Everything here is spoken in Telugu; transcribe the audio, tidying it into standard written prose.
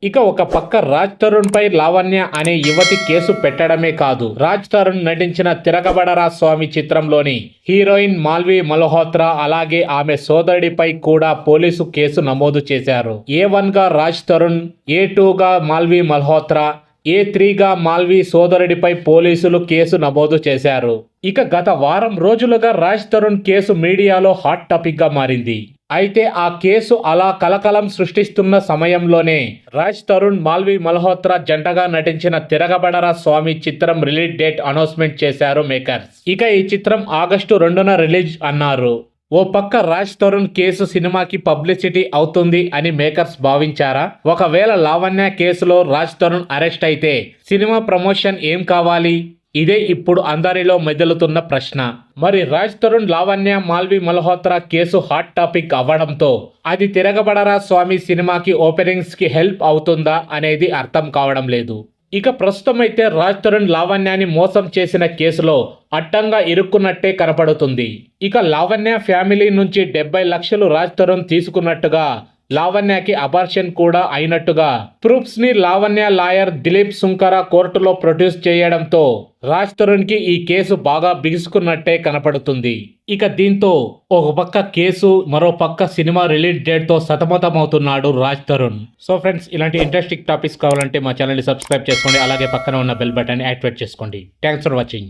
ఇక ఒక పక్క రాజ్ తరుణ్ పై లావణ్య అనే యువతి కేసు పెట్టడమే కాదు, రాజ్ తరుణ్ నటించిన తిరగబడరా స్వామి చిత్రంలోని హీరోయిన్ మాల్వి మల్హోత్రా అలాగే ఆమె సోదరుడిపై కూడా పోలీసు కేసు నమోదు చేశారు. A1 గా రాజ్ తరుణ్, A2 గా మాల్వి మల్హోత్రా, A3 గా మాల్వి సోదరుడిపై పోలీసులు కేసు నమోదు చేశారు. ఇక గత వారం రోజులుగా రాజ్ తరుణ్ కేసు మీడియాలో హాట్ టాపిక్ గా మారింది. అయితే ఆ కేసు అలా కలకలం సృష్టిస్తున్న సమయంలోనే రాజ్ తరుణ్, మాల్వి మల్హోత్రా జంటగా నటించిన తిరగబడరా స్వామి చిత్రం రిలీజ్ డేట్ అనౌన్స్మెంట్ చేశారు మేకర్స్. ఇక ఈ చిత్రం ఆగస్టు 2న రిలీజ్ అన్నారు. ఓ పక్క రాజ్ తరుణ్ కేసు సినిమాకి పబ్లిసిటీ అవుతుంది అని మేకర్స్ భావించారా? ఒకవేళ లావణ్య కేసులో రాజ్ తరుణ్ అరెస్ట్ అయితే సినిమా ప్రమోషన్ ఏం కావాలి? ఇదే ఇప్పుడు అందరిలో మెదులుతున్న ప్రశ్న. మరి Raj Tarun, Lavanya, Malvi Malhotra case hot topic అవ్వడంతో అది తిరగబడరా స్వామి సినిమాకి ఓపెనింగ్స్ కి హెల్ప్ అవుతుందా అనేది అర్థం కావడం లేదు. ఇక ప్రస్తుతం అయితే రాజ్ తరుణ్ లావణ్యాన్ని మోసం చేసిన కేసులో అడ్డంగా ఇరుక్కున్నట్టే కనపడుతుంది. ఇక లావణ్య ఫ్యామిలీ నుంచి 70 లక్షలు రాజ్ తరుణ్ తీసుకున్నట్టుగా, లావణ్యకి అబార్షన్ కూడా అయినట్టుగా ప్రూఫ్స్ ని లావణ్య లాయర్ దిలీప్ సుంకర కోర్టులో ప్రొడ్యూస్ చేయడంతో రాజ్ తరుణ్ కి ఈ కేసు బాగా బిగుసుకున్నట్టే కనపడుతుంది. ఇక దీంతో ఒక పక్క కేసు, మరో పక్క సినిమా రిలీజ్ డేట్ తో సతమతమవుతున్నాడు రాజ్ తరుణ్. సో ఫ్రెండ్స్, ఇలాంటి ఇంట్రెస్టింగ్ టాపిక్స్ కావాలంటే మా ఛానల్ ని సబ్స్క్రైబ్ చేసుకోండి, అలాగే పక్కన ఉన్న బెల్ బటన్ యాక్టివేట్ చేసుకోండి. Thanks for watching.